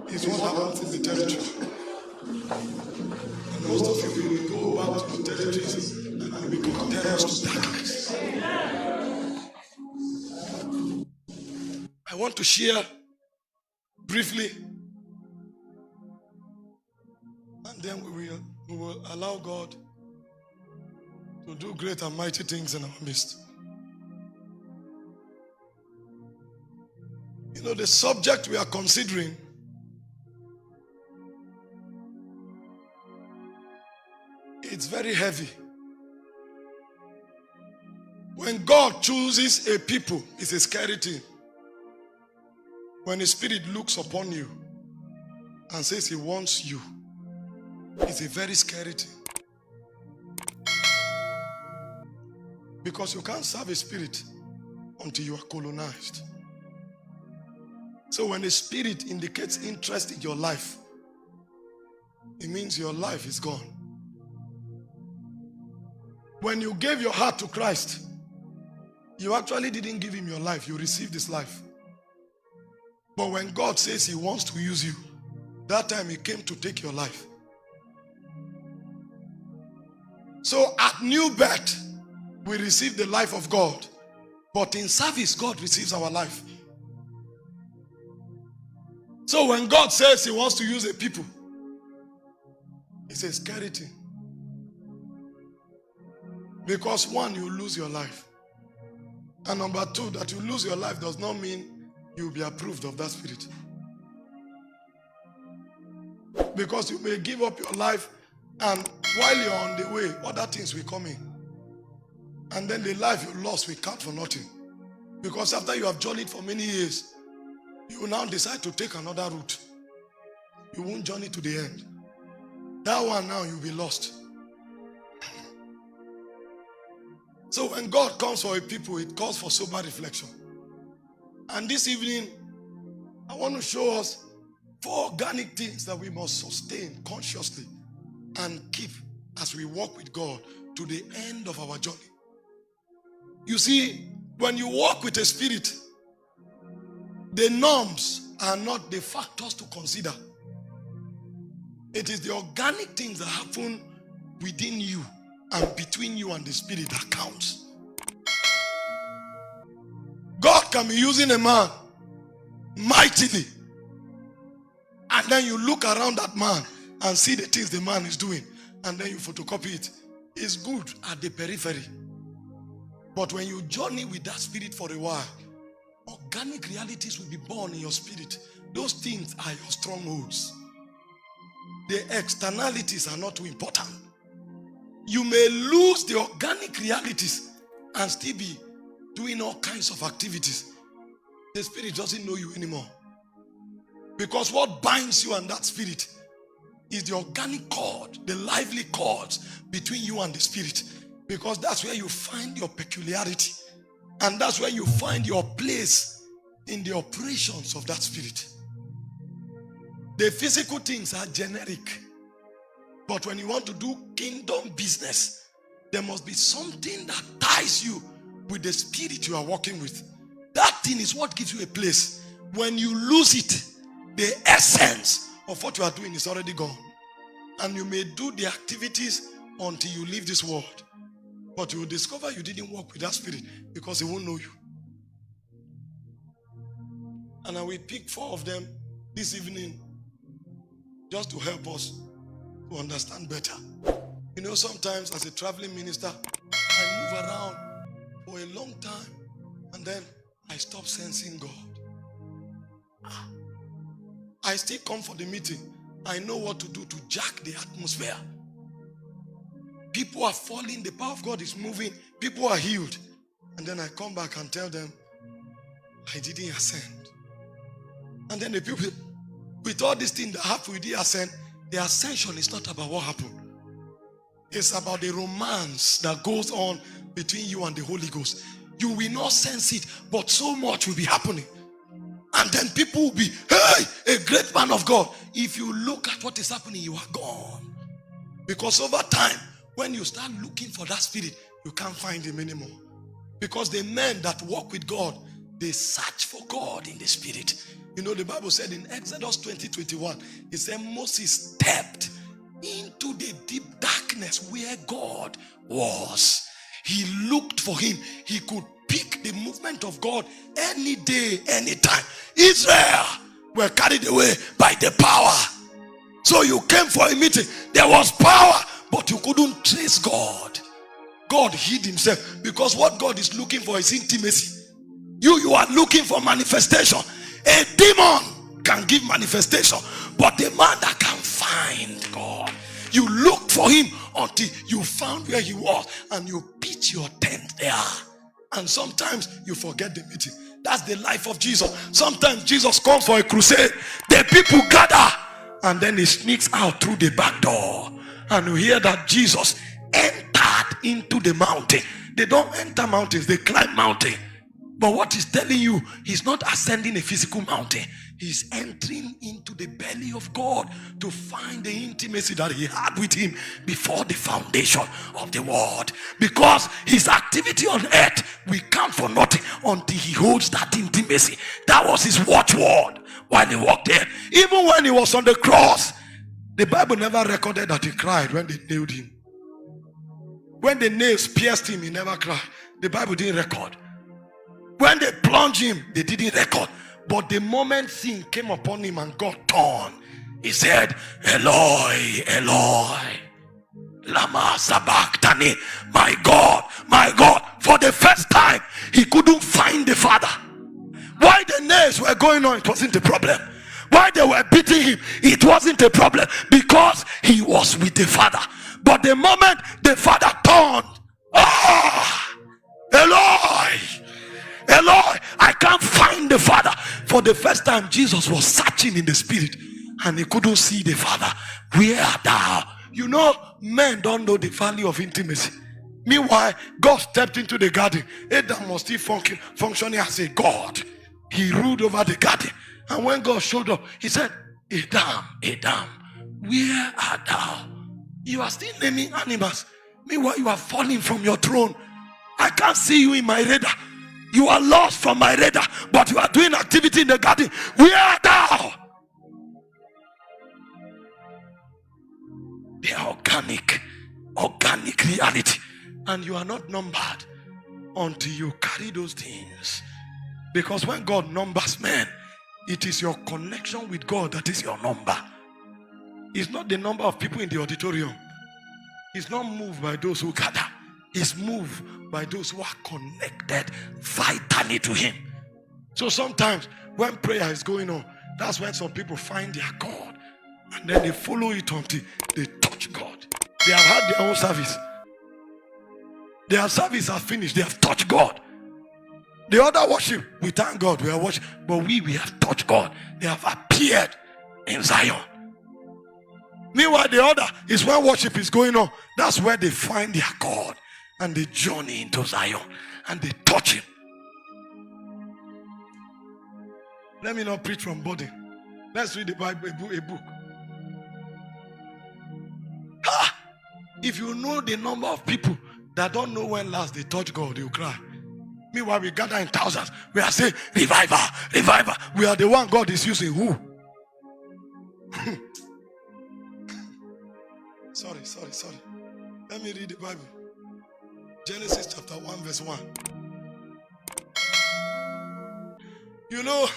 It's what happens in the territory. And most of you will go back to the territories and become terrors to darkness. I want to share briefly, and then we will allow God to do great and mighty things in our midst. You know, the subject we are considering it's very heavy. When God chooses a people, it's a scary thing. When the Spirit looks upon you and says He wants you, it's a very scary thing. Because you can't serve a spirit until you are colonized. So when the Spirit indicates interest in your life, it means your life is gone. When you gave your heart to Christ, you actually didn't give Him your life, you received His life. But when God says He wants to use you, that time He came to take your life. So at new birth, we receive the life of God. But in service, God receives our life. So when God says He wants to use a people, it's a scary thing. Because one, you lose your life. And number two, that you lose your life does not mean you will be approved of that spirit. Because you may give up your life, and while you're on the way, other things will come in. And then the life you lost will count for nothing. Because after you have journeyed for many years, you will now decide to take another route. You won't journey to the end. That one now you'll be lost. So when God comes for a people, it calls for sober reflection. And this evening, I want to show us 4 organic things that we must sustain consciously and keep as we walk with God to the end of our journey. You see, when you walk with a spirit, the norms are not the factors to consider. It is the organic things that happen within you and between you and the spirit that counts. God can be using a man mightily, and then you look around that man and see the things the man is doing, and then you photocopy it. It's good at the periphery. But when you journey with that spirit for a while, organic realities will be born in your spirit. Those things are your strongholds. The externalities are not too important. You may lose the organic realities and still be doing all kinds of activities. The spirit doesn't know you anymore. Because what binds you and that spirit is the organic cord, the lively cords between you and the spirit. Because that's where you find your peculiarity. And that's where you find your place in the operations of that spirit. The physical things are generic. But when you want to do kingdom business, there must be something that ties you with the spirit you are working with. That thing is what gives you a place. When you lose it, the essence of what you are doing is already gone. And you may do the activities until you leave this world. But you will discover you didn't work with that spirit because he won't know you. And I will pick 4 of them this evening just to help us to understand better. You know, sometimes as a traveling minister, I move around for a long time and then I stop sensing God. I still come for the meeting. I know what to do to jack the atmosphere. People are falling, the power of God is moving, people are healed. And then I come back and tell them, I didn't ascend. And then the people, with all these things that happen with the ascend, the ascension is not about what happened. It's about the romance that goes on between you and the Holy Ghost. You will not sense it, but so much will be happening. And then people will be, hey, a great man of God. If you look at what is happening, you are gone. Because over time, when you start looking for that spirit, you can't find him anymore. Because the men that walk with God, They search for God in the spirit. You know, the Bible said in Exodus 20:21, it said Moses stepped into the deep darkness where God was. He looked for him. He could pick the movement of God any day, anytime. Israel were carried away by the power. So you came for a meeting. There was power, but you couldn't trace God. God hid himself, because what God is looking for is intimacy. You are looking for manifestation. A demon can give manifestation, but the man that can find God, you look for him until you found where he was, and you pitch your tent there. And sometimes you forget the meeting. That's the life of Jesus. Sometimes Jesus comes for a crusade. The people gather, and then he sneaks out through the back door. And you hear that Jesus entered into the mountain. They don't enter mountains, they climb mountain. But what he's telling you, he's not ascending a physical mountain. He's entering into the belly of God to find the intimacy that he had with him before the foundation of the world. Because his activity on earth will count for nothing until he holds that intimacy. That was his watchword while he walked there. Even when he was on the cross, the Bible never recorded that he cried when they nailed him. When the nails pierced him, he never cried. The Bible didn't record. When they plunged him, they didn't record. But the moment sin came upon him and God turned, he said, Eloi, Eloi, lama sabachthani. My God, my God. For the first time, he couldn't find the Father. Why the nails were going on, it wasn't a problem. Why they were beating him, it wasn't a problem, because he was with the Father. But the moment the Father turned, Eloi, Eloi, I can't find the Father. For the first time, Jesus was searching in the spirit, and he couldn't see the Father. Where art thou? You know, men don't know the value of intimacy. Meanwhile, God stepped into the garden. Adam was still functioning as a God. He ruled over the garden. And when God showed up, he said, Adam, Adam, where art thou? You are still naming animals. Meanwhile, you are falling from your throne. I can't see you in my radar. You are lost from my radar, but you are doing activity in the garden. Where art thou? They are organic reality. And you are not numbered until you carry those things. Because when God numbers men, it is your connection with God that is your number. It's not the number of people in the auditorium. It's not moved by those who gather. It's moved by those who are connected vitally to him. So sometimes when prayer is going on, that's when some people find their God, and then they follow it until they touch God. They have had their own service. Their service has finished. They have touched God. The other worship, we thank God, we are worshiping, but we have touched God. They have appeared in Zion. Meanwhile, the other is when worship is going on. That's where they find their God, and they journey into Zion, and they touch him. Let me not preach from body. Let's read the Bible, a book. If you know the number of people that don't know when last they touch God, you cry. Meanwhile, we gather in thousands. We are saying, revival, revival. We are the one God is using. Who? Sorry. Let me read the Bible. Genesis chapter 1 verse 1. You know,